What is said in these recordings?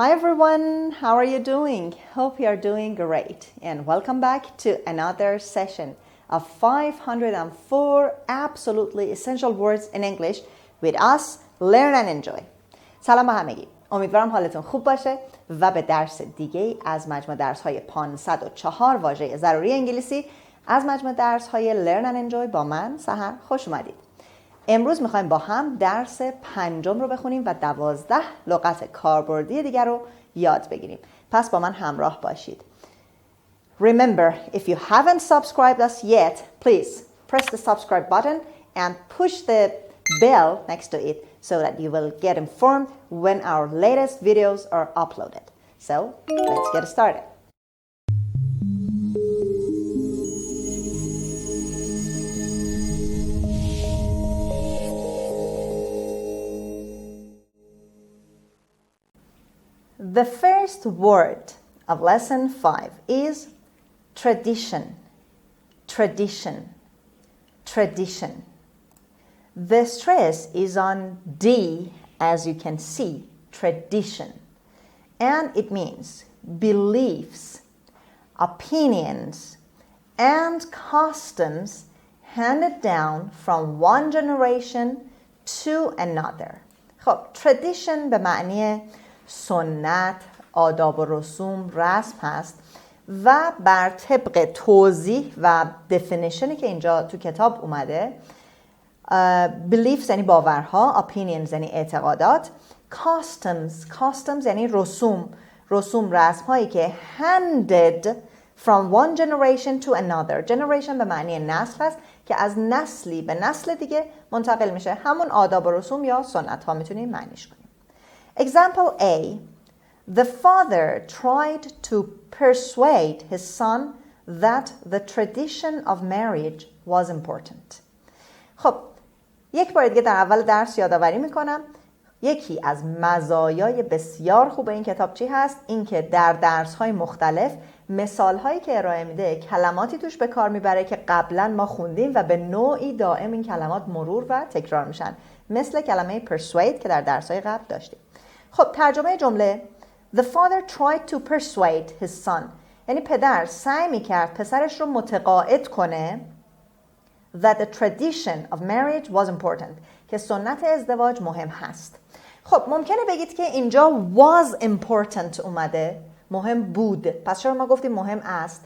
Hi everyone, how are you doing? Hope you are doing great and welcome back to another session of 504 absolutely essential words in English with us, learn and enjoy. سلام به همگی. امیدوارم حالتون خوب باشه و به درس دیگه از مجموع درس‌های 504 واژه ضروری انگلیسی از مجموع درس‌های learn and enjoy با من سحر خوش اومدید. امروز میخوایم با هم درس 5 رو بخونیم و 12 لغت کاربردی دیگر رو یاد بگیریم. پس با من همراه باشید. Remember, if you haven't subscribed us yet, please press the subscribe button and push the bell next to it so that you will get informed when our latest videos are uploaded. So, let's get started. The first word of lesson 5 is tradition. Tradition. Tradition. The stress is on D, as you can see, tradition. And it means beliefs, opinions, and customs handed down from one generation to another. خب, tradition به معنی سنت، آداب و رسوم، رسم هست و بر طبق توضیح و definitionی که اینجا تو کتاب اومده beliefs یعنی باورها، opinions یعنی اعتقادات، customs یعنی رسوم رسم هایی که handed from one generation to another. generation به معنی نسل هست که از نسلی به نسل دیگه منتقل میشه. همون آداب و رسوم یا سنت ها میتونیم معنیش کنیم. Example A. The father tried to persuade his son that the tradition of marriage was important. خب یک بار دیگه در اول درس یادآوری میکنم یکی از مزایای بسیار خوب این کتاب چی هست؟ این که در درس‌های مختلف مثال‌هایی که ارائه میده کلماتی توش به کار میبره که قبلا ما خوندیم و به نوعی دائم این کلمات مرور و تکرار میشن، مثل کلمه persuade که در درس‌های قبل داشتیم. خب ترجمه جمله The father tried to persuade his son یعنی پدر سعی میکرد پسرش رو متقاعد کنه that the tradition of marriage was important که سنت ازدواج مهم هست. خب ممکنه بگید که اینجا was important اومده، مهم بود، پس چرا ما گفتیم مهم است؟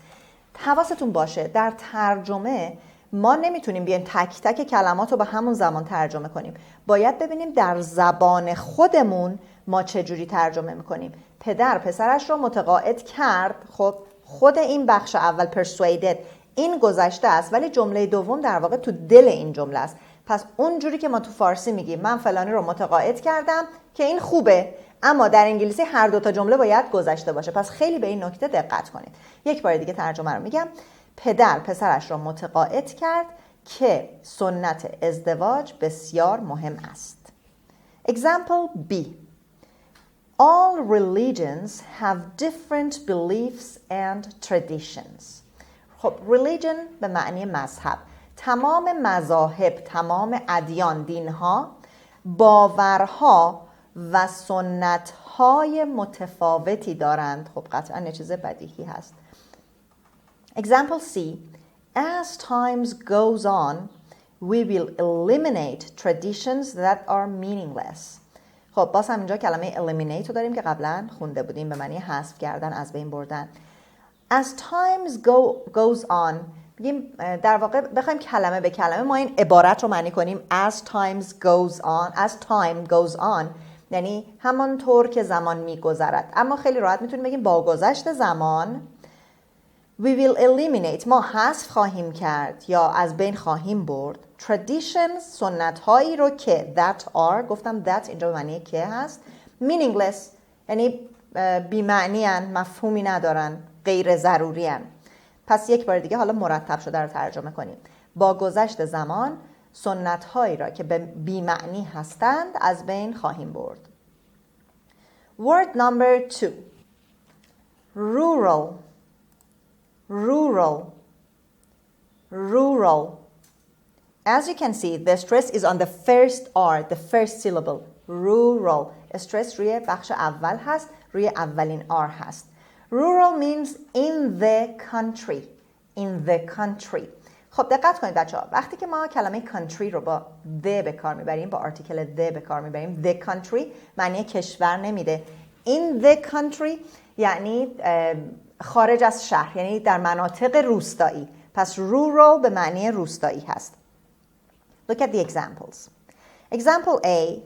حواستون باشه در ترجمه ما نمیتونیم بیایم تک تک کلمات رو به همون زمان ترجمه کنیم. باید ببینیم در زبان خودمون ما چجوری ترجمه میکنیم. پدر پسرش رو متقاعد کرد، خب خود این بخش اول persuaded این گذشته است ولی جمله دوم در واقع تو دل این جمله است. پس اونجوری که ما تو فارسی میگیم من فلانی رو متقاعد کردم که این خوبه، اما در انگلیسی هر دو تا جمله باید گذشته باشه. پس خیلی به این نکته دقت کنید. یک بار دیگه ترجمه رو میگم. پدر پسرش رو متقاعد کرد که سنت ازدواج بسیار مهم است. Example B. All religions have different beliefs and traditions. خب religion به معنی مذهب. تمام مذاهب، تمام ادیان، دینها باورها و سنتهای متفاوتی دارند. خب قطعا یه چیز بدیهی هست. Example C. As times goes on, we will eliminate traditions that are meaningless. خب باز هم اینجا کلمه eliminate رو داریم که قبلا خونده بودیم به معنی حذف کردن، از بین بردن. As times goes on بگیم در واقع بخوایم کلمه به کلمه ما این عبارت رو معنی کنیم as times goes on, as time goes on یعنی همانطور که زمان میگذرد. اما خیلی راحت میتونیم بگیم با گذشت زمان we will eliminate ما حذف خواهیم کرد یا از بین خواهیم برد traditions سنت هایی رو که that are گفتم that اینجا به معنی که هست meaningless یعنی بی‌معنی ان، مفهومی ندارن، غیر ضروری ان. پس یک بار دیگه حالا مرتب شده رو ترجمه کنیم. با گذشت زمان سنت هایی را که بی‌معنی هستند از بین خواهیم برد. Word number 2. Rural. Rural. Rural. As you can see, the stress is on the first R, the first syllable, rural. استرس روی بخش اول هست، روی اولین R هست. Rural means in the country. In the country. خب دقت کنید بچه ها، وقتی که ما کلمه country رو با the به کار میبریم، با آرتیکل the به کار میبریم، the country معنی کشور نمیده. In the country یعنی خارج از شهر، یعنی در مناطق روستایی. پس rural به معنی روستایی هست. Look at the examples. Example A.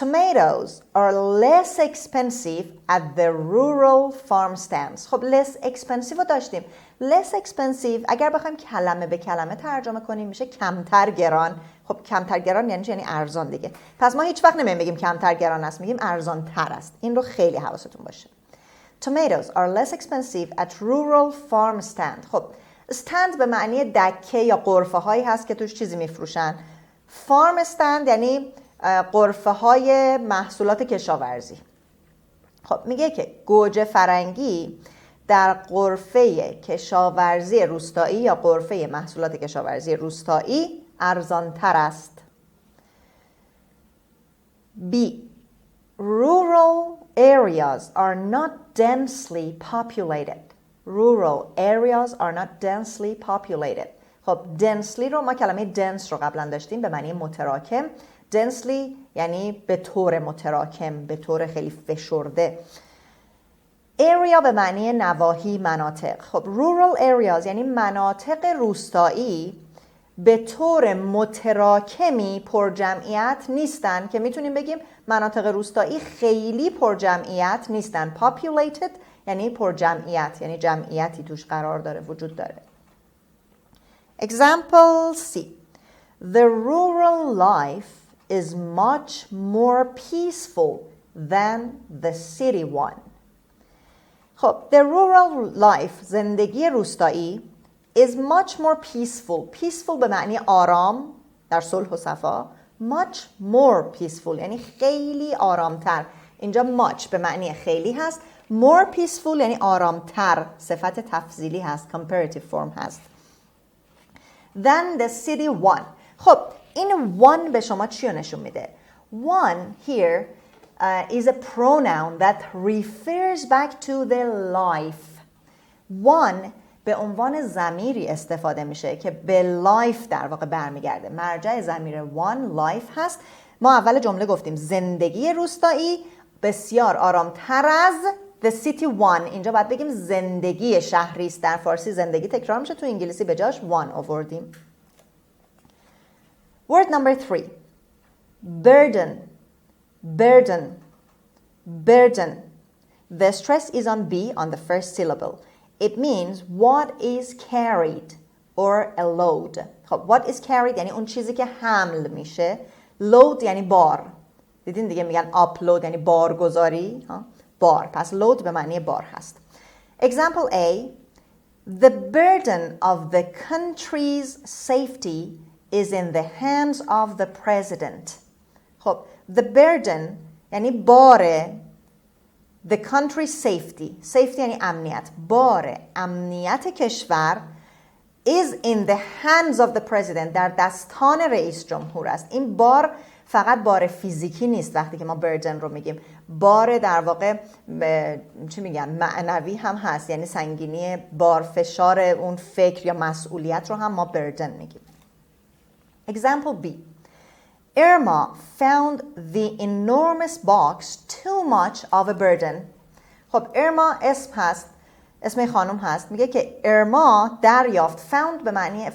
Tomatoes are less expensive at the rural farm stands. خب less expensive رو داشتیم. Less expensive اگر بخوایم کلمه به کلمه ترجمه کنیم میشه کمتر گران. خب کمتر گران یعنی ارزان دیگه. پس ما هیچ وقت نمیگیم کمتر گران است، میگیم ارزان تر است. این رو خیلی حواستون باشه. Tomatoes are less expensive at rural farm stand. خب stand به معنی دکه یا غرفه هایی هست که توش چیزی میفروشن. farm stand یعنی غرفه های محصولات کشاورزی. خب میگه که گوجه فرنگی در غرفه کشاورزی روستایی یا غرفه محصولات کشاورزی روستایی ارزان‌تر است. B. Rural areas are not densely populated. Rural areas are not densely populated. خب densely رو ما کلمه dense رو قبلا داشتیم به معنی متراکم. densely یعنی به طور متراکم، به طور خیلی فشرده. area به معنی نواحی، مناطق. خب rural areas یعنی مناطق روستایی به طور متراکمی پر جمعیت نیستن که میتونیم بگیم مناطق روستایی خیلی پر جمعیت نیستن. populated یعنی پر جمعیت، یعنی جمعیتی توش قرار داره، وجود داره. Example C. The rural life is much more peaceful than the city one. خب the rural life زندگی روستایی is much more peaceful. peaceful به معنی آرام، در صلح و صفا. much more peaceful یعنی خیلی آرامتر. اینجا much به معنی خیلی هست. more peaceful یعنی آرامتر، صفت تفضیلی هست، comparative form هست. Than the city one. خب این one به شما چی نشون میده؟ One here is a pronoun that refers back to the life. One به عنوان ضمیری استفاده میشه که به life در واقع برمیگرده. مرجع ضمیر one life هست. ما اول جمله گفتیم زندگی روستایی بسیار آرامتر از the city one. اینجا باید بگیم زندگی شهری است. در فارسی زندگی تکرار میشه، تو انگلیسی به جاش one آوردیم. Word number 3. Burden. Burden. Burden. The stress is on B on the first syllable. It means what is carried or a load. خب what is carried یعنی اون چیزی که حمل میشه. load یعنی بار. دیدین دیگه میگن upload یعنی بارگذاری. بار. پس load به معنی بار هست. Example A. The burden of the country's safety is in the hands of the president. خب the burden یعنی بار the country's safety. safety یعنی امنیت. بار امنیت کشور is in the hands of the president. در دستان رئیس جمهور است. این بار فقط بار فیزیکی نیست. وقتی که ما burden رو میگیم بار در واقع چی میگن معنوی هم هست، یعنی سنگینی بار فشار اون فکر یا مسئولیت رو هم ما burden میگیم. Example B. Irma found the enormous box too much of a burden. خب Irma اسم هست، اسم خانم هست. میگه که Irma دریافت. found به معنی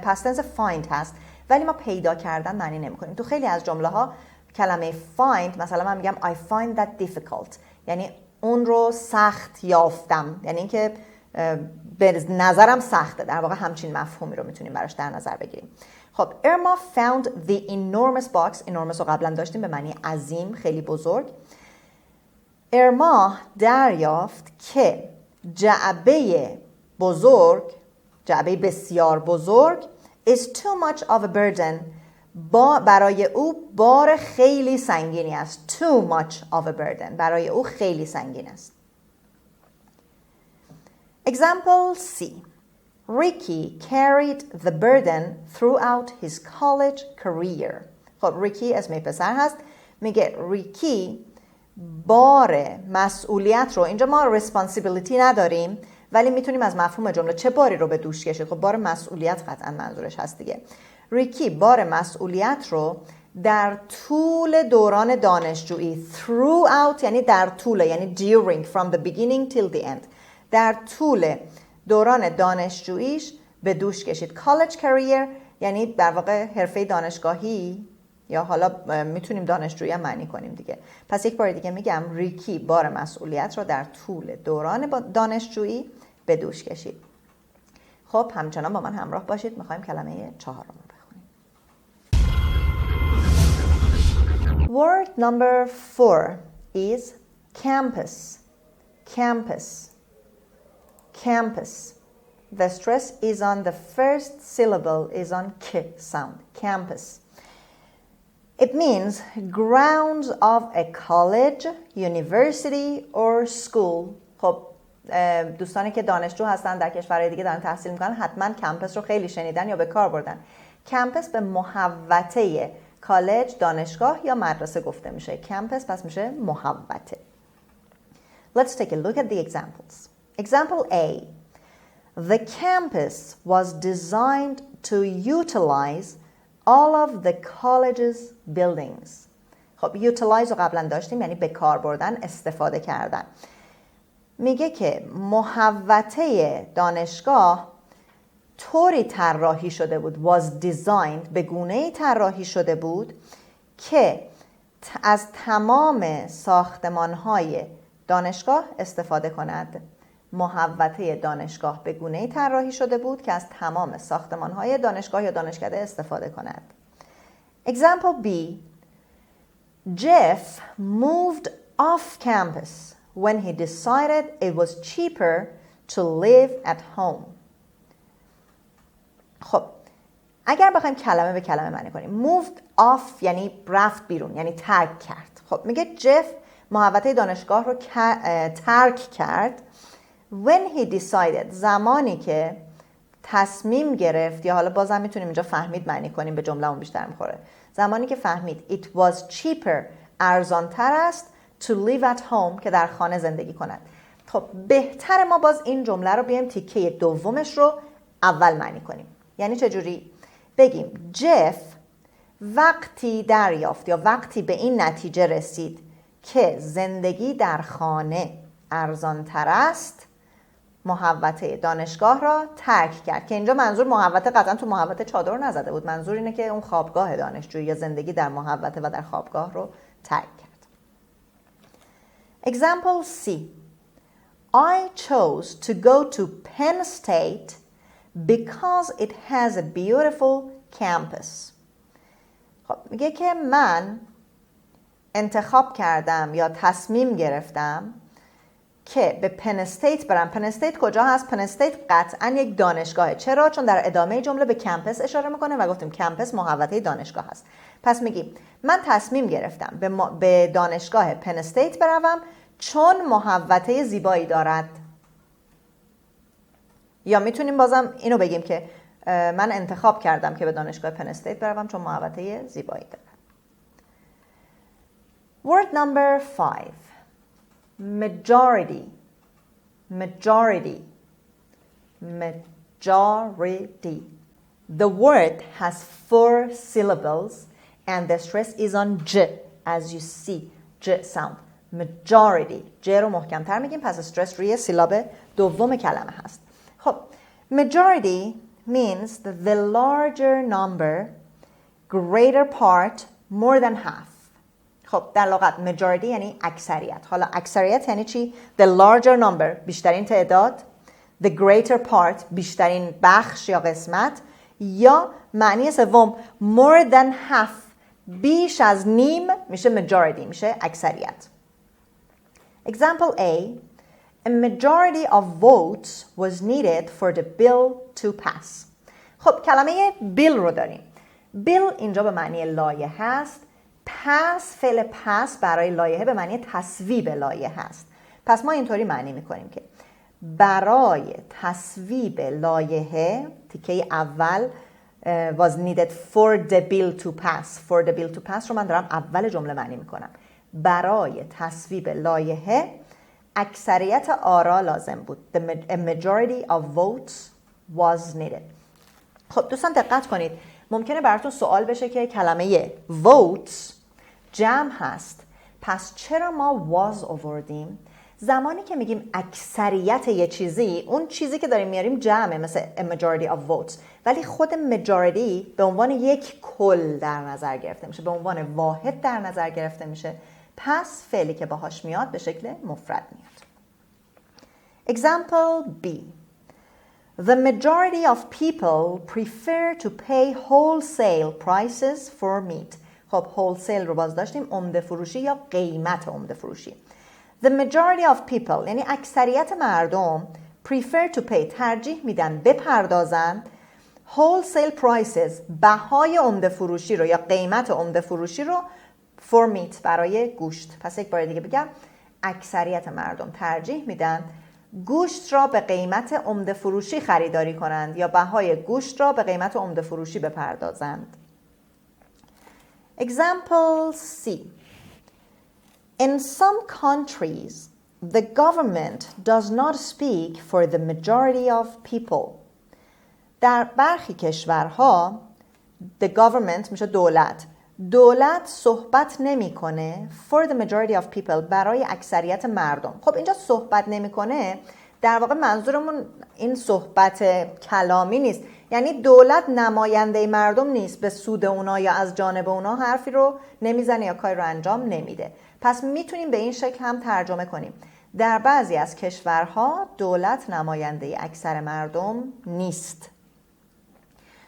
past tense find هست، ولی ما پیدا کردن معنی نمی کنیم. تو خیلی از جمله ها کلمه find، مثلا من میگم I find that difficult یعنی اون رو سخت یافتم، یعنی اینکه به نظرم سخته. در واقع همچین مفهومی رو میتونیم براش در نظر بگیریم. خب Irma found the enormous box. enormous رو قبلا داشتیم به معنی عظیم، خیلی بزرگ. Irma دریافت که جعبه بزرگ، جعبه بسیار بزرگ is too much of a burden. برای او بار خیلی سنگینی است. too much of a burden برای او خیلی سنگین است. Example C. Ricky carried the burden throughout his college career. خب ریکی اسم پسر هست. میگه ریکی بار مسئولیت رو، اینجا ما responsibility نداریم ولی میتونیم از مفهوم جمله چه باری رو به دوش کشید. خب بار مسئولیت قطعا منظورش هست دیگه. ریکی بار مسئولیت رو در طول دوران دانشجویی، throughout یعنی در طول، یعنی during, from the beginning till the end، در طول دوران دانشجوییش به دوش کشید. college career یعنی در واقع حرفه دانشگاهی، یا حالا میتونیم دانشجویی هم معنی کنیم دیگه. پس یک بار دیگه میگم ریکی بار مسئولیت رو در طول دوران دانشجویی به دوش کشید. خب همچنان با من همراه باشید، میخوایم کلمه چهارم رو بخونیم. Word number 4 is campus. Campus. Campus. The stress is on the first syllable, is on k sound. Campus. It means grounds of a college, university or school. خب دوستانی که دانشجو هستن در کشورهای دیگه دارن تحصیل میکنن حتما کمپس رو خیلی شنیدن یا به کار بردن. کمپس به محوطه کالج، دانشگاه یا مدرسه گفته میشه. کمپس پس میشه محوطه. Let's take a look at the examples. Example A. The campus was designed to utilize all of the college's buildings. خب utilize رو قبلا داشتیم، یعنی به کار بردن، استفاده کردن. میگه که محوطه دانشگاه طوری طراحی شده بود، was designed، به گونه‌ای طراحی شده بود که از تمام ساختمان‌های دانشگاه استفاده کند. محوطه دانشگاه به گونه‌ای طراحی شده بود که از تمام ساختمان‌های دانشگاه یا دانشکده استفاده کند. Example B. Jeff moved off campus when he decided it was cheaper to live at home. خب اگر بخوایم کلمه به کلمه معنی کنیم، moved off یعنی رفت بیرون، یعنی ترک کرد. خب میگه جف محوطه دانشگاه رو ترک کرد when he decided، زمانی که تصمیم گرفت، یا حالا بازم میتونیم اینجا فهمید معنی کنیم، به جمله‌مون بیشتر میخوره. زمانی که فهمید it was cheaper، ارزان‌تر است to live at home، که در خانه زندگی کند. خب بهتر ما باز این جمله رو بیایم تیکه دومش رو اول معنی کنیم. یعنی چجوری؟ بگیم جف وقتی دریافت یا وقتی به این نتیجه رسید که زندگی در خانه ارزان‌تر است، محوطه دانشگاه را ترک کرد. که اینجا منظور محوطه قطعا تو محوطه چادر نزده بود، منظور اینه که اون خوابگاه دانشجویی یا زندگی در محوطه و در خوابگاه رو ترک کرد. Example C. I chose to go to Penn State because it has a beautiful campus. خب میگه که من انتخاب کردم یا تصمیم گرفتم که به پن استیت برم. پن استیت کجا هست؟ پن استیت قطعا یک دانشگاهه. چرا؟ چون در ادامه جمله به کمپس اشاره میکنه و گفتیم کمپس محوطه دانشگاه هست. پس میگیم من تصمیم گرفتم به دانشگاه پن استیت بروم چون محوطه زیبایی دارد. یا میتونیم بازم اینو بگیم که من انتخاب کردم که به دانشگاه پن استیت بروم چون محوطه زیبایی دارد. Word number 5. Majority. Majority. Majority. The word has 4 syllables and the stress is on j, as you see, j sound. Majority. j رو محکم‌تر میگیم، پس استرس روی سیلاب دوم کلمه هست. خب majority means the larger number, greater part, more than half. خب در لغت majority یعنی اکثریت. حالا اکثریت یعنی چی؟ The larger number، بیشترین تعداد. The greater part، بیشترین بخش یا قسمت. یا معنی سوم more than half، بیش از نیم میشه majority، میشه اکثریت. Example A. A majority of votes was needed for the bill to pass. خب کلمه bill رو داریم. bill اینجا به معنی لایحه هست. pass، فعل pass برای لایحه به معنی تصویب لایحه هست. پس ما اینطوری معنی میکنیم که برای تصویب لایحه، تیکه اول was needed for the bill to pass. For the bill to pass رو من دارم اول جمله معنی میکنم. برای تصویب لایحه اکثریت آرا لازم بود. A majority of votes was needed. خب دوستان دقت کنید، ممکنه براتون سوال بشه که کلمه votes جمع هست، پس چرا ما was آوردیم؟ زمانی که میگیم اکثریت یه چیزی، اون چیزی که داریم میاریم جمعه، مثل a majority of votes، ولی خود majority به عنوان یک کل در نظر گرفته میشه، به عنوان واحد در نظر گرفته میشه، پس فعلی که باهاش میاد به شکل مفرد میاد. Example B. The majority of people prefer to pay wholesale prices for meat. خب wholesale رو باز داشتیم، عمده فروشی یا قیمت عمده فروشی. The majority of people یعنی اکثریت مردم prefer to pay ترجیح میدن بپردازن wholesale prices بهای عمده فروشی رو یا قیمت عمده فروشی رو for meat برای گوشت. پس یک بار دیگه بگم، اکثریت مردم ترجیح میدن گوشت را به قیمت عمده فروشی خریداری کنند یا بهای گوشت را به قیمت عمده فروشی بپردازند. Example C. In some countries, the government does not speak for the majority of people. در برخی کشورها the government میشه دولت صحبت نمیکنه for the majority of people برای اکثریت مردم. خب اینجا صحبت نمیکنه، در واقع منظورمون این صحبت کلامی نیست، یعنی دولت نماینده مردم نیست، به سود اونا یا از جانب اونا حرفی رو نمیزنه یا کاری رو انجام نمیده. پس میتونیم به این شکل هم ترجمه کنیم، در بعضی از کشورها دولت نماینده اکثر مردم نیست.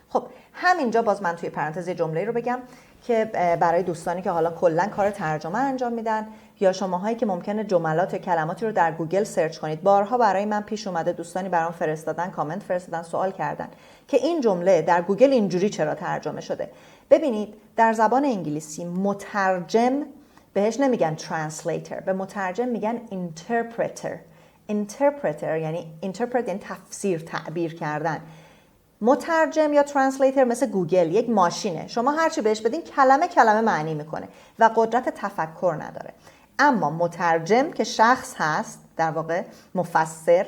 خب همینجا باز من توی پرانتز جمله رو بگم که برای دوستانی که حالا کلا کار ترجمه انجام میدن یا شماهایی که ممکنه جملات یا کلماتی رو در گوگل سرچ کنید، بارها برای من پیش اومده دوستانی برام فرستادن، کامنت فرستادن، سوال کردن که این جمله در گوگل اینجوری چرا ترجمه شده. ببینید در زبان انگلیسی مترجم بهش نمیگن translator، به مترجم میگن interpreter یعنی interpret یعنی تفسیر، تعبیر کردن. مترجم یا ترنسلیتر مثل گوگل یک ماشینه، شما هرچی بهش بدین کلمه معنی میکنه و قدرت تفکر نداره. اما مترجم که شخص هست، در واقع مفسر،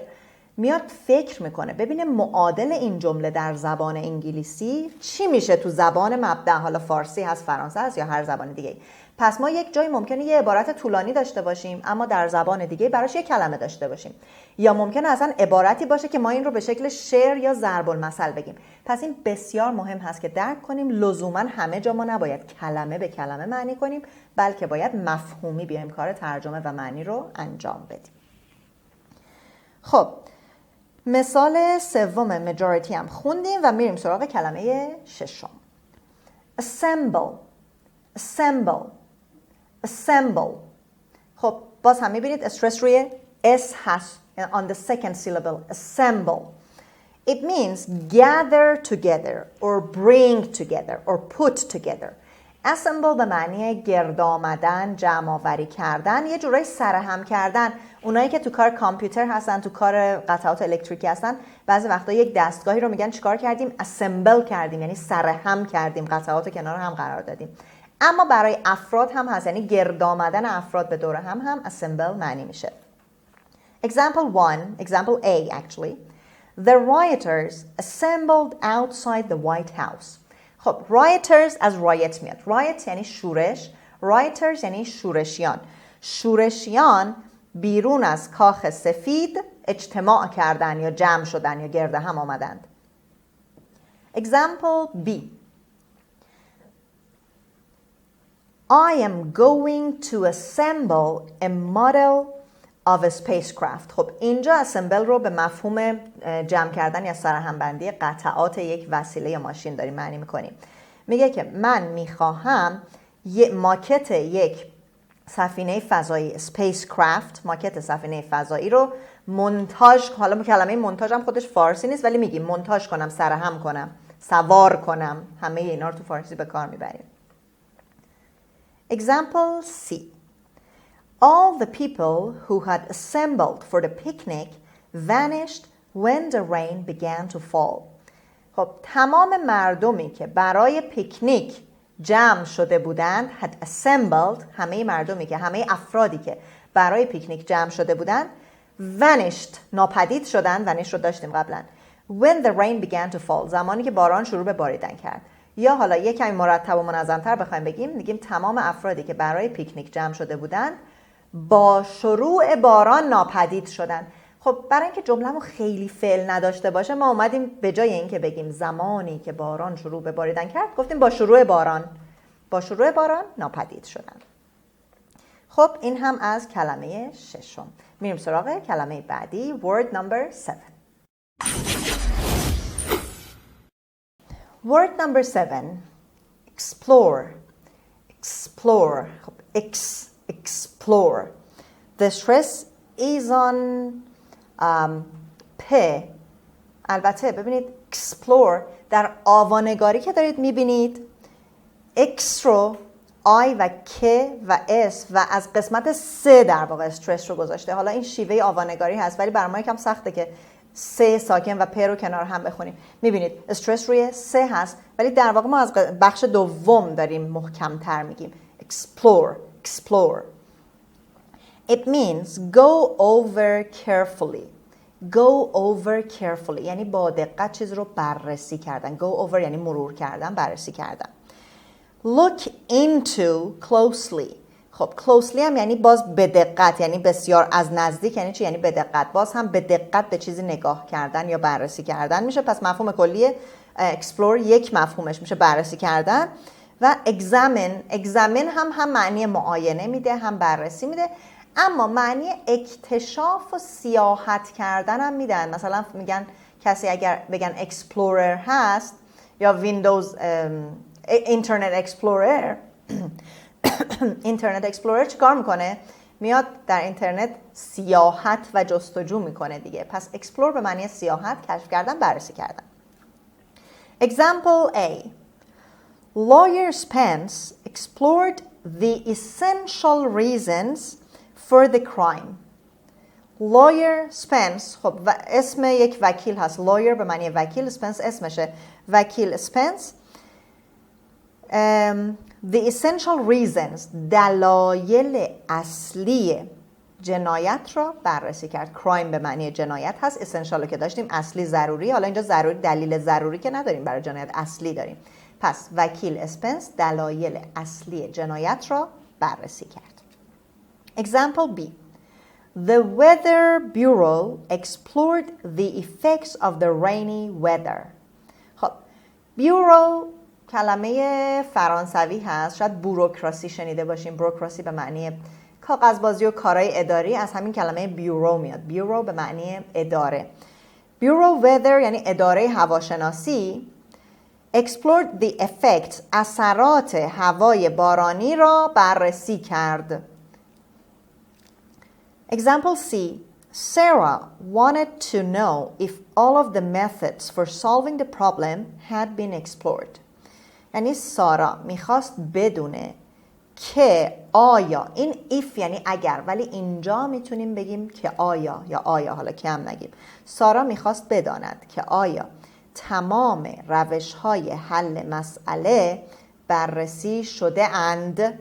میاد فکر میکنه ببینه معادل این جمله در زبان انگلیسی چی میشه تو زبان مبدأ، حالا فارسی هست، فرانسه هست یا هر زبان دیگه. پس ما یک جایی ممکنه یه عبارت طولانی داشته باشیم اما در زبان دیگه براش یک کلمه داشته باشیم، یا ممکنه اصلا عبارتی باشه که ما این رو به شکل شعر یا ضرب المثل بگیم. پس این بسیار مهم هست که درک کنیم لزوما همه جا ما نباید کلمه به کلمه معنی کنیم، بلکه باید مفهومی بیایم کار ترجمه و معنی رو انجام بدیم. خب مثال سوم majority هم خوندیم و میریم سراغ کلمه ششم. assemble. خب باز هم میبینید استرس روی S هست on the second syllable. assemble. It means gather together or bring together or put together. assemble به معنی گرد آمدن، جمع آوری کردن، یه جورایی سرهم کردن. اونایی که تو کار کامپیوتر هستن، تو کار قطعات الکتریکی هستن، بعضی وقتا یک دستگاهی رو میگن چیکار کردیم؟ assemble کردیم، یعنی سرهم کردیم، قطعات کنار هم قرار دادیم. اما برای افراد هم هست، یعنی گرد آمدن افراد به دور هم assemble معنی میشه. Example A actually. The rioters assembled outside the White House. خب rioters از riot میاد. riot یعنی شورش، rioters یعنی شورشیان. شورشیان بیرون از کاخ سفید اجتماع کردن یا جمع شدن یا گرد هم آمدند. Example B. I am going to assemble a model of a spacecraft. خب اینجا assemble رو به مفهوم جمع کردن یا سرهمبندی قطعات یک وسیله یا ماشین داریم معنی میکنیم. میگه که من میخواهم ماکت یک سفینه فضایی spacecraft، ماکت سفینه فضایی رو مونتاژ، حالا کلمه مونتاژ هم خودش فارسی نیست ولی میگیم مونتاژ کنم، سرهم کنم، سوار کنم، همه اینا رو تو فارسی به کار میبریم. Example C. All the people who had assembled for the picnic vanished when the rain began to fall. خب تمام مردمی که برای پیکنیک جمع شده بودند had assembled، همه افرادی که برای پیکنیک جمع شده بودند vanished، ناپدید شدند. vanish رو داشتیم قبلا. when the rain began to fall، زمانی که باران شروع به باریدن کرد. یا حالا یک کمی مرتب و منظم‌تر بخوایم بگیم تمام افرادی که برای پیکنیک جمع شده بودند با شروع باران ناپدید شدند. خب برای اینکه جمله‌مون خیلی فعل نداشته باشه ما اومدیم به جای اینکه بگیم زمانی که باران شروع به باریدن کرد گفتیم با شروع باران ناپدید شدن. خب این هم از کلمه ششم. میریم سراغ کلمه بعدی. word number 7. word number 7 explore. خب explore. the stress is on پ. البته ببینید explore در آوانگاری که دارید میبینید x رو I و k و s و از قسمت 3 در واقع استرس رو گذاشته. حالا این شیوه آوانگاری هست ولی برای ما یکم سخته که 3 ساکن و پ رو کنار هم بخونیم. میبینید استرس روی 3 هست ولی در واقع ما از بخش دوم داریم محکم‌تر میگیم. explore. It means go over carefully. یعنی با دقت چیز رو بررسی کردن. go over یعنی مرور کردن، بررسی کردن. look into closely. خب closely هم یعنی باز به دقت، یعنی بسیار از نزدیک. یعنی چی؟ یعنی به دقت. باز هم به دقت به چیزی نگاه کردن یا بررسی کردن میشه. پس مفهوم کلی explore یک مفهومش میشه بررسی کردن. و examine هم معنی معاینه میده هم بررسی میده، اما معنی اکتشاف و سیاحت کردن هم میدن. مثلا میگن کسی اگر بگن explorer هست یا ویندوز اینترنت اکسپلورر چیکار میکنه؟ میاد در اینترنت سیاحت و جستجو میکنه دیگه. پس explore به معنی سیاحت، کشف کردن، بررسی کردن. Example A. Lawyer Spence explored the essential reasons for the crime. Lawyer Spence، خب اسم یک وکیل هست. Lawyer به معنی وکیل، Spence اسمشه. وکیل Spence the essential reasons، دلایل اصلی جنایت را بررسی کرد. crime به معنی جنایت هست. essential رو که داشتیم اصلی ضروری. حالا اینجا ضروری دلیل ضروری که نداریم برای جنایت، اصلی داریم. پس وکیل اسپنس دلایل اصلی جنایت را بررسی کرد. Example B. The Weather Bureau explored the effects of the rainy weather. خب Bureau کلمه فرانسوی هست. شاید بوروکراسی شنیده باشیم. بوروکراسی به معنی کاغذبازی و کارهای اداری، از همین کلمه بیورو میاد. بیورو به معنی اداره. بیورو ویدر یعنی اداره هواشناسی. explored the effects، اثرات هوای بارانی را بررسی کرد. Example C. Sarah wanted to know if all of the methods for solving the problem had been explored. یعنی سارا میخواست بدونه که آیا، این if یعنی اگر، ولی اینجا میتونیم بگیم که آیا یا آیا، حالا که هم نگیم. سارا میخواست بداند که آیا تمام روش‌های حل مسئله بررسی شده اند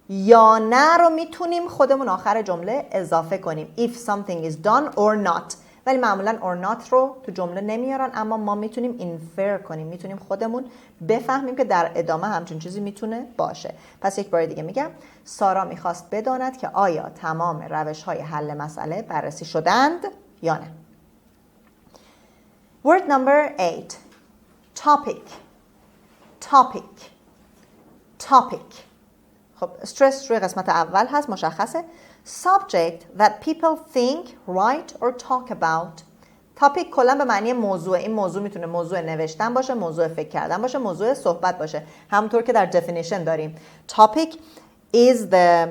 یا نه رو میتونیم خودمون آخر جمله اضافه کنیم. If something is done or not. ولی معمولا or not رو تو جمله نمیارن، اما ما میتونیم infer کنیم، میتونیم خودمون بفهمیم که در ادامه همچین چیزی میتونه باشه. پس یک بار دیگه میگم سارا میخواست بداند که آیا تمام روش‌های حل مسئله بررسی شدند یا نه. Word number 8. Topic. خب استرس روی قسمت اول هست، مشخصه. Subject that people think, write or talk about. Topic کلا به معنی موضوع. این موضوع میتونه موضوع نوشتن باشه، موضوع فکر کردن باشه، موضوع صحبت باشه. همونطور که در definition داریم. Topic is the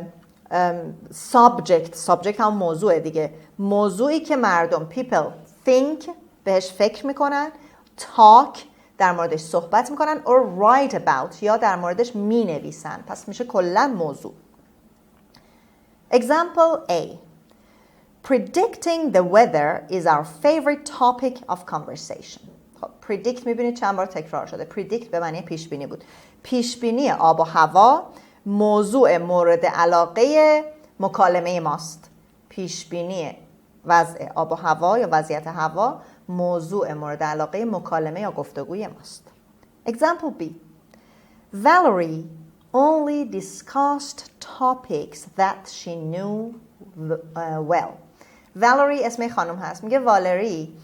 subject هم موضوع دیگه. موضوعی که مردم people think بهش فکر میکنن، talk در موردش صحبت میکنن or write about یا در موردش مینویسن. پس میشه کلا موضوع. Example A. Predicting the weather is our favorite topic of conversation. خب predict میبینید چند بار تکرار شده. predict به معنی پیش بینی بود. پیش بینی آب و هوا موضوع مورد علاقه مکالمه ماست. پیش بینی وضع آب و هوا یا وضعیت هوا موضوع مورد علاقه مکالمه یا گفتگوی ماست. Example B. Valerie only discussed topics that she knew well. Valerie اسم خانم هست. میگه والری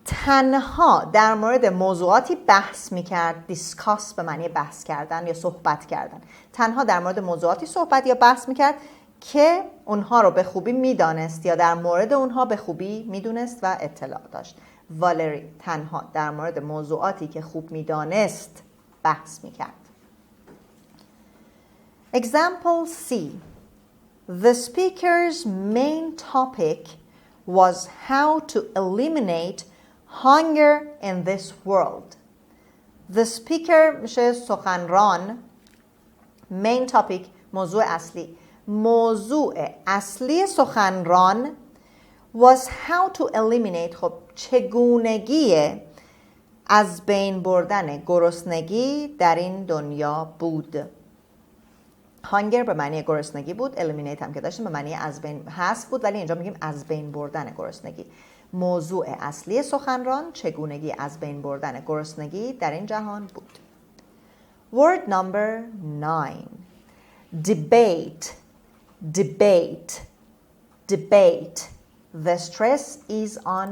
تنها در مورد موضوعاتی بحث میکرد. دیسکاس به معنی بحث کردن یا صحبت کردن. تنها در مورد موضوعاتی صحبت یا بحث میکرد که اونها رو به خوبی میدانست یا در مورد اونها به خوبی میدونست و اطلاع داشت. والری تنها در مورد موضوعاتی که خوب میدانست بحث میکرد. Example C. The speaker's main topic was how to eliminate hunger in this world. The speaker میشه سخنران. Main topic موضوع اصلی. موضوع اصلی سخنران was how to eliminate خب چگونگی از بین بردن گرسنگی در این دنیا بود. هانگر به معنی گرسنگی بود. eliminate هم که داشتیم به معنی از بین حذف بود، ولی اینجا میگیم از بین بردن گرسنگی. موضوع اصلی سخنران چگونگی از بین بردن گرسنگی در این جهان بود. Word number 9. Debate. Debate. Debate. The stress is on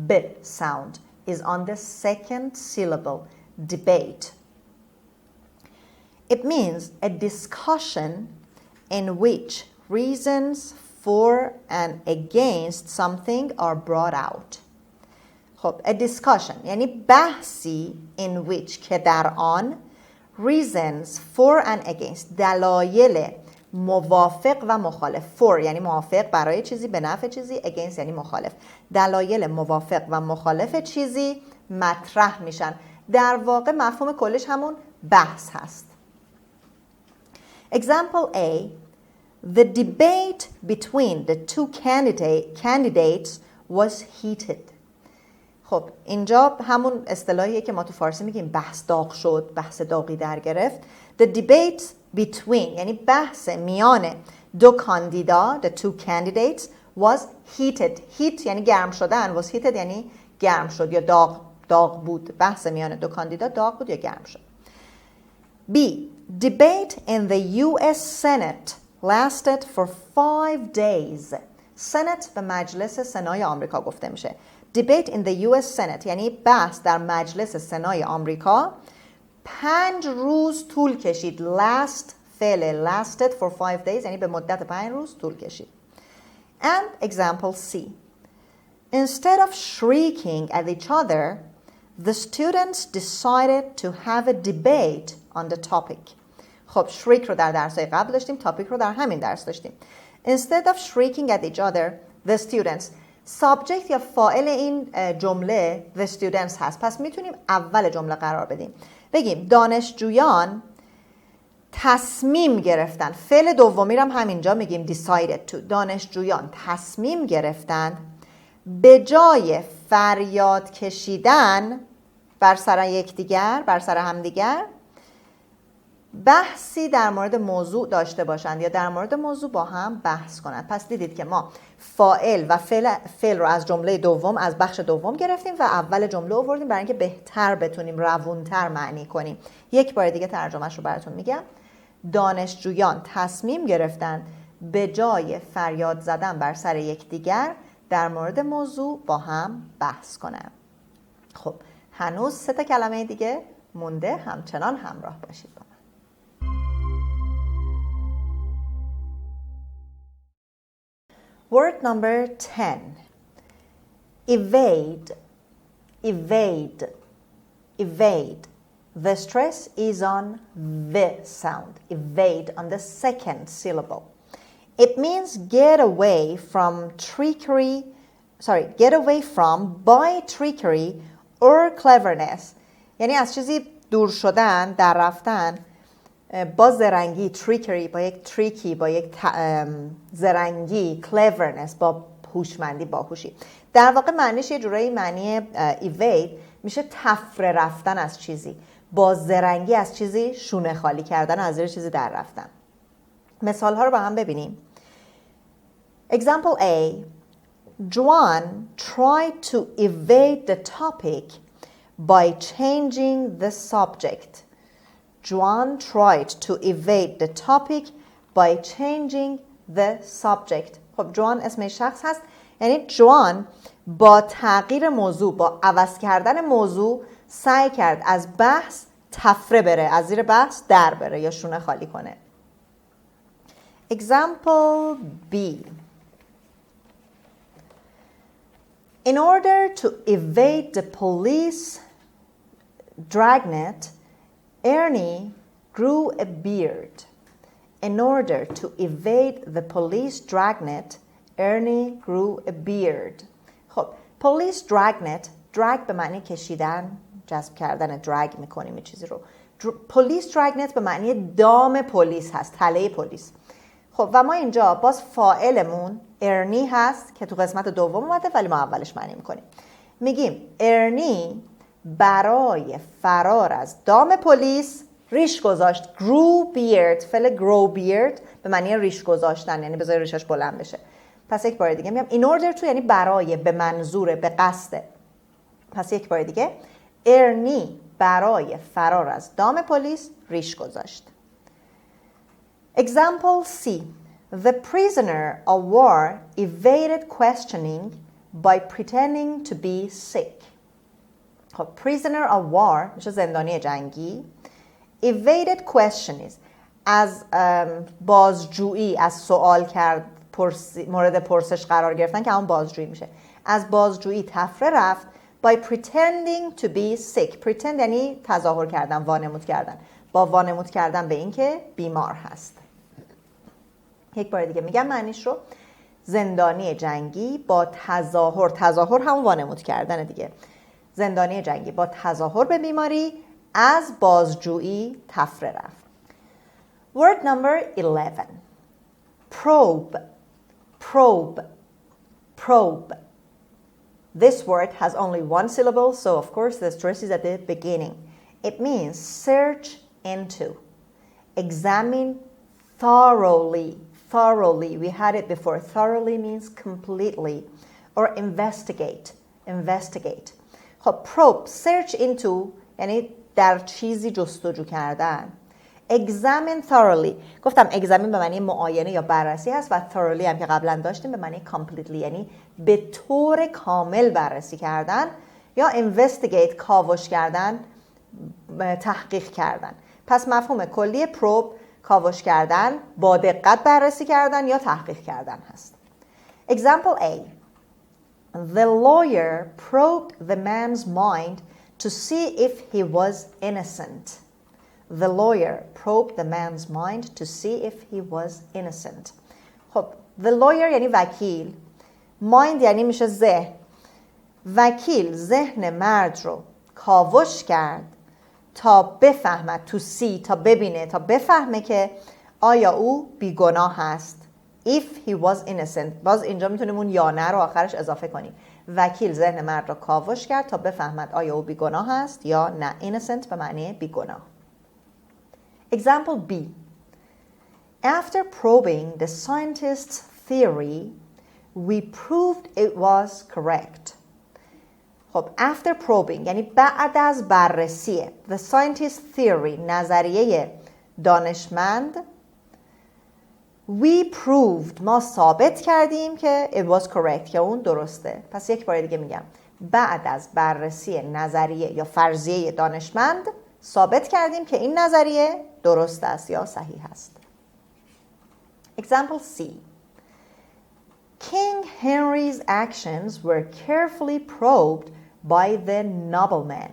B sound, is on the second syllable. Debate. It means a discussion in which reasons for and against something are brought out. خب a discussion یعنی بحثی in which که در آن reasons for and against دلایل موافق و مخالف. for یعنی موافق برای چیزی به نفع چیزی. against یعنی مخالف. دلایل موافق و مخالف چیزی مطرح میشن. در واقع مفهوم کلش همون بحث هست. Example A. The debate between the two candidates was heated. خب اینجا همون اصطلاحیه که ما تو فارسی میگیم بحث داغ شد، بحث داغی در گرفت. The debate between یعنی بحث میان دو کاندیدا the two candidates was heated. heat یعنی گرم شدن. was heated یعنی گرم شد یا داغ بود. بحث میان دو کاندیدا داغ بود یا گرم شد. B. Debate in the US Senate lasted for 5 days. Senate به مجلس سنای آمریکا گفته میشه. Debate in the US Senate یعنی بحث در مجلس سنای آمریکا 5 روز طول کشید. Last فعل lasted for 5 days یعنی به مدت 5 روز طول کشید. And example C. Instead of shrieking at each other, the students decided to have a debate on the topic. خب shriek رو در درس‌های قبل داشتیم، topic رو در همین درس داشتیم. Instead of shrieking at each other, the students. subject یا فاعل این جمله the students هست. پس میتونیم اول جمله قرار بدیم. بگیم دانشجویان تصمیم گرفتن. فعل دومی رو هم همینجا میگیم decided to. دانشجویان تصمیم گرفتن به جای فریاد کشیدن بر سر یکدیگر، بر سر همدیگر، بحثی در مورد موضوع داشته باشند یا در مورد موضوع با هم بحث کنند. پس دیدید که ما فاعل و فعل رو از جمله دوم، از بخش دوم گرفتیم و اول جمله آوردیم برای اینکه بهتر بتونیم روونتر معنی کنیم. یک بار دیگه ترجمهش رو براتون میگم. دانشجویان تصمیم گرفتند به جای فریاد زدن بر سر یکدیگر در مورد موضوع با هم بحث کنند. خب هنوز 3 کلمه دیگه مونده، همچنان همراه باشید با من. Word number 10. Evade. Evade. Evade. The stress is on the sound. Evade on the second syllable. It means get away from trickery. Get away from by trickery or cleverness. یعنی از چیزی دور شدن، در رفتن با زرنگی، trickery با یک تریکی، با یک زرنگی، cleverness با هوشمندی، باهوشی. در واقع معنیش یه جورایی معنی evade میشه تفره رفتن از چیزی، با زرنگی از چیزی شونه خالی کردن، از زیر چیزی در رفتن. مثال ها رو با هم ببینیم. Example A. Juan tried to evade the topic by changing the subject. Juan tried to evade the topic by changing the subject. خب جوان اسم شخص هست، یعنی جوان با تغییر موضوع، با عوض کردن موضوع سعی کرد از بحث تفره بره، از زیر بحث در بره یا شونه خالی کنه. Example B. In order to evade the police dragnet, Ernie grew a beard. In order to evade the police dragnet, Ernie grew a beard. خب police dragnet، drag به معنی کشیدن، جذب کردن، drag میکنیم چیزی رو. police dragnet به معنی دام پلیس هست، تله پلیس. خب و ما اینجا باز فاعلمون ارنی هست که تو قسمت دوم اومده ولی ما اولش معنی میکنیم. میگیم ارنی برای فرار از دام پلیس ریش گذاشت. grew beard، فعل grow beard به معنی ریش گذاشتن، یعنی بذاری ریشش بلند بشه. پس یک بار دیگه میگم in order to یعنی برای، به منظور، به قصد. پس یک بار دیگه ارنی برای فرار از دام پلیس ریش گذاشت. Example C. The prisoner of war evaded questioning by pretending to be sick. خب prisoner of war میشه زندانی جنگی. Evaded questioning از بازجویی، از سوال کرد، مورد پرسش قرار گرفتن که همون بازجویی میشه. از بازجویی تفره رفت by pretending to be sick. pretend یعنی تظاهر کردن، وانمود کردن، با وانمود کردن به این که بیمار هست. یک بار دیگه میگم معنیش رو. زندانی جنگی با تظاهر، تظاهر همون وانمود کردن دیگه. زندانی جنگی با تظاهر به بیماری از بازجویی تفره رفت. Word number 11. Probe. Probe. Probe. This word has only one syllable, so of course the stress is at the beginning. It means search into, examine thoroughly. Thoroughly, we had it before. Thoroughly means completely. Or investigate. Investigate. خب probe, search into یعنی در چیزی جستجو کردن. Examine thoroughly. گفتم examine به معنی معاینه یا بررسی هست و thoroughly هم که قبلا داشتیم به معنی completely، یعنی به طور کامل بررسی کردن، یا investigate کاوش کردن، تحقیق کردن. پس مفهوم کلی probe کاوش کردن، با دقت بررسی کردن یا تحقیق کردن هست. Example A. The lawyer probed the man's mind to see if he was innocent. The lawyer probed the man's mind to see if he was innocent. خب the lawyer یعنی وکیل، mind یعنی میشه ذهن. وکیل ذهن مرد رو کاوش کرد تا بفهمد، تو سی، تا ببینه، تا بفهمه که آیا او بیگناه هست. If he was innocent. باز اینجا میتونیم اون یا نه رو آخرش اضافه کنیم. وکیل ذهن مرد رو کاوش کرد تا بفهمد آیا او بیگناه هست یا نه. innocent به معنی بیگناه. Example B. After probing the scientist's theory, we proved it was correct. خب after probing یعنی بعد از بررسی the scientist's theory نظریه دانشمند we proved ما ثابت کردیم که it was correct که اون درسته. پس یک بار دیگه میگم بعد از بررسی نظریه یا فرضیه دانشمند ثابت کردیم که این نظریه درست است یا صحیح است. Example C. King Henry's actions were carefully probed by the nobleman.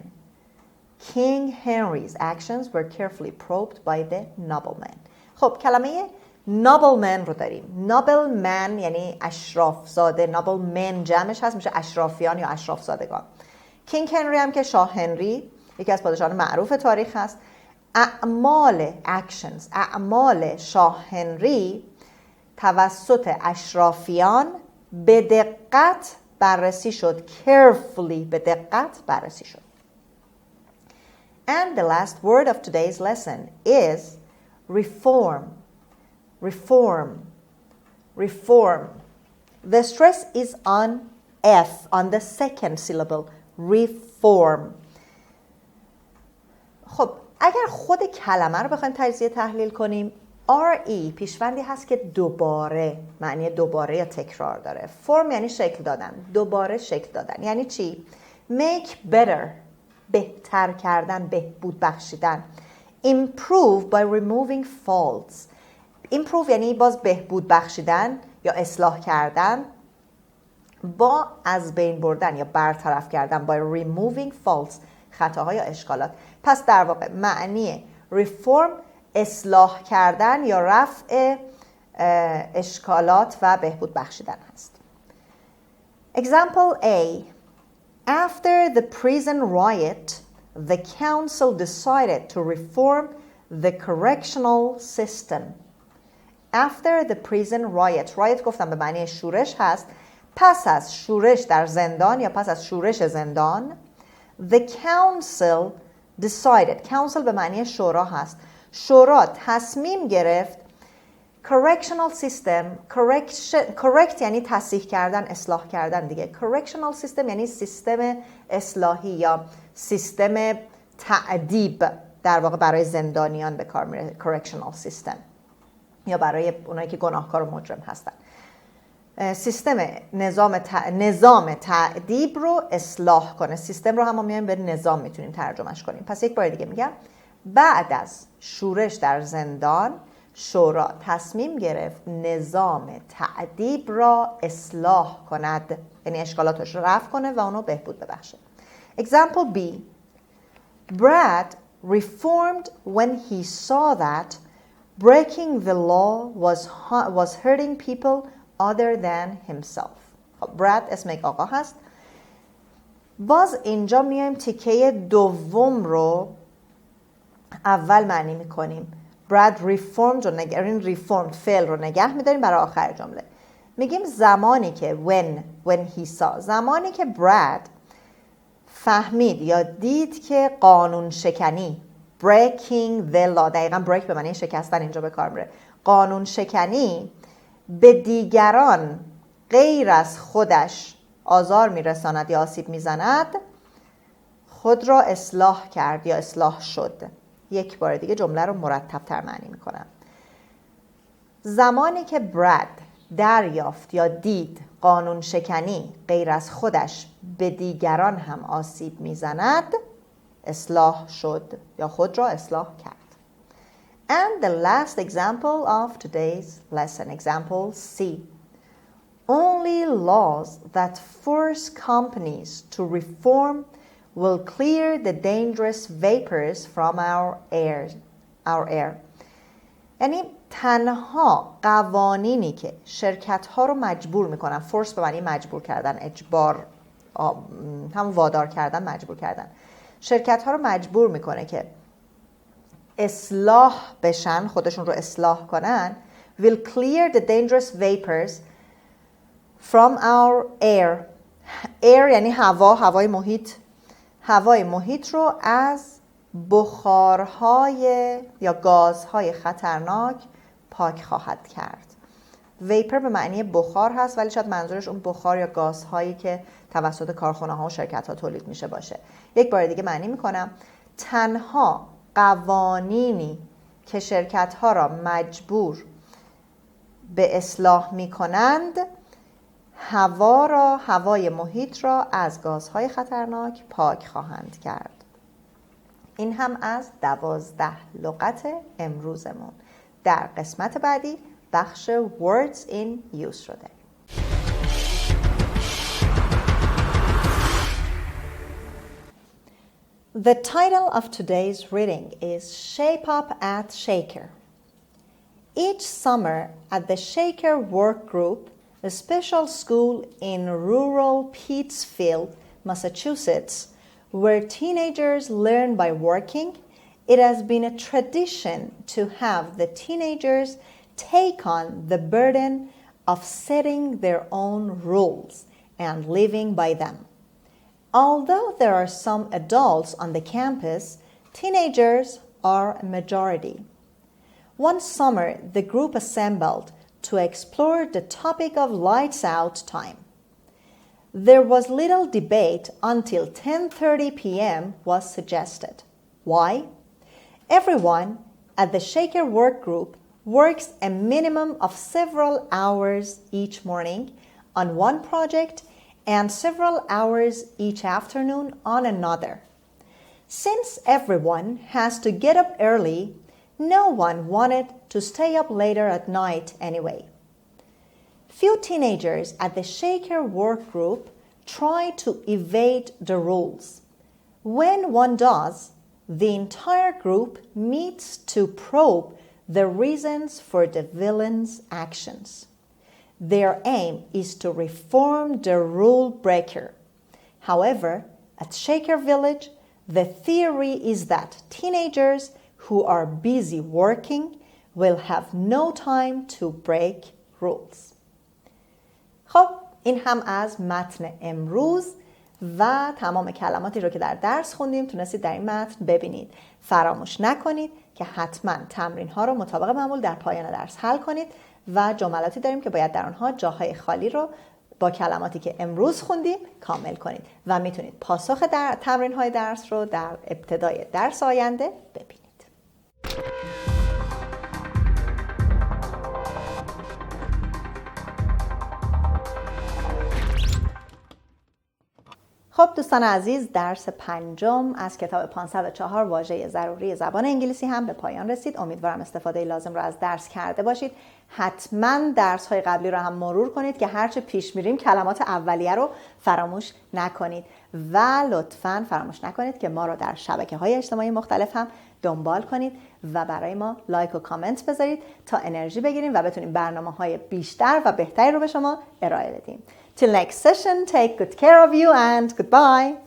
King Henry's actions were carefully probed by the nobleman. خب کلمه nobleman رو داریم. nobleman یعنی اشراف زاده. nobleman جمعش هست میشه اشرافیان یا اشراف زادگان. کینگ هنری هم که شاه هنری یکی از پادشاهان معروف تاریخ هست. اعمال شاه هنری توسط اشرافیان به دقت بررسی شد. carefully به دقت بررسی شد. And the last word of today's lesson is reform. Reform. Reform. The stress is on F, on the second syllable. Reform. خب اگر خود کلمه رو بخوایم تجزیه تحلیل کنیم RE پیشوندی هست که دوباره، معنی دوباره یا تکرار داره. فرم یعنی شکل دادن، دوباره شکل دادن. یعنی چی؟ Make better، بهتر کردن، بهبود بخشیدن. Improve by removing faults. Improve یعنی باز بهبود بخشیدن یا اصلاح کردن با از بین بردن یا برطرف کردن by removing faults، خطاها یا اشکالات. پس در واقع معنی reform اصلاح کردن یا رفع اشکالات و بهبود بخشیدن هست. Example A. After the prison riot, the council decided to reform the correctional system. After the prison riot. riot گفتم به معنی شورش هست. پس از شورش در زندان یا پس از شورش زندان the council decided. council به معنی شورا هست. شورا تصمیم گرفت correctional system. correct یعنی تصحیح کردن، اصلاح کردن دیگه. correctional system یعنی سیستم اصلاحی یا سیستم تعذیب در واقع برای زندانیان به کار میره correctional system یا برای اونایی که گناهکار و مجرم هستن. سیستم نظام تعذیب رو اصلاح کنه. سیستم رو هم ما میایم به نظام میتونیم ترجمهش کنیم. پس یک بار دیگه میگم بعد از شورش در زندان شورا تصمیم گرفت نظام تعذیب را اصلاح کند، یعنی اشکالاتش رو رفع کنه و اونو بهبود ببخشه. Example B. Brad reformed when he saw that breaking the law was hurting people other than himself. براد اسم یک آقا هست. باز اینجا میایم تیکه دوم رو اول معنی میکنیم. براد reformed رو reformed فعل رو نگه میداریم برای آخر جمله. میگیم زمانی که when he saw، زمانی که براد فهمید یا دید که قانون شکنی breaking the law، دقیقا break به معنی شکستن اینجا به کار میره، قانون شکنی به دیگران غیر از خودش آزار میرساند یا آسیب میزند خود را اصلاح کرد یا اصلاح شد. یک بار دیگه جمله رو مرتب تر معنی میکنم. زمانی که براد دریافت یا دید قانون شکنی غیر از خودش به دیگران هم آسیب میزند اصلاح شد یا خود را اصلاح کرد. And the last example of today's lesson, example C. Only laws that force companies to reform will clear the dangerous vapors from our air. یعنی تنها قوانینی که شرکت‌ها رو مجبور میکنن، فورس به معنی مجبور کردن، اجبار، هم وادار کردن، مجبور کردن، شرکت‌ها رو مجبور میکنه که اصلاح بشن، خودشون رو اصلاح کنن، will clear the dangerous vapors from our air. air یعنی هوا، هوای محیط. هوای محیط رو از بخارهای یا گازهای خطرناک پاک خواهد کرد. ویپر به معنی بخار هست ولی شاید منظورش اون بخار یا گازهایی که توسط کارخانه ها و شرکت ها تولید میشه باشه. یک بار دیگه معنی میکنم تنها قوانینی که شرکت ها را مجبور به اصلاح میکنند هوای محیط را از گازهای خطرناک پاک خواهند کرد. این هم از 12 لغت امروزمون. در قسمت بعدی بخش words in use رو داریم. The title of today's reading is Shape Up at Shaker. Each summer at the Shaker Work Group, a special school in rural Pittsfield, Massachusetts, where teenagers learn by working, it has been a tradition to have the teenagers take on the burden of setting their own rules and living by them. Although there are some adults on the campus, Teenagers are a majority. One summer, the group assembled to explore the topic of lights out time. There was little debate until 10:30 p.m. was suggested. Why? Everyone at the Shaker work group works a minimum of several hours each morning on one project and several hours each afternoon on another. Since everyone has to get up early, no one wanted to stay up later at night anyway. Few teenagers at the Shaker work group try to evade the rules. When one does, the entire group meets to probe the reasons for the villain's actions. Their aim is to reform the rule breaker. However, at Shaker Village, the theory is that teenagers who are busy working will have no time to break rules. خب این هم از متن امروز و تمام کلماتی رو که در درس خوندیم تونستید در این متن ببینید. فراموش نکنید که حتما تمرین ها رو مطابق معمول در پایان درس حل کنید و جملاتی داریم که باید در آنها جاهای خالی رو با کلماتی که امروز خوندیم کامل کنید و میتونید پاسخ در تمرین های درس رو در ابتدای درس آینده ببینید. خب دوستان عزیز، درس پنجم از کتاب 504 واژه ضروری زبان انگلیسی هم به پایان رسید. امیدوارم استفاده لازم رو از درس کرده باشید. حتما درس های قبلی رو هم مرور کنید که هرچه پیش میریم کلمات اولیه رو فراموش نکنید و لطفاً فراموش نکنید که ما رو در شبکه‌های اجتماعی مختلف هم دنبال کنید و برای ما لایک و کامنت بذارید تا انرژی بگیریم و بتونیم برنامه‌های بیشتر و بهتری رو به شما ارائه بدیم. Till next session, take good care of you and goodbye.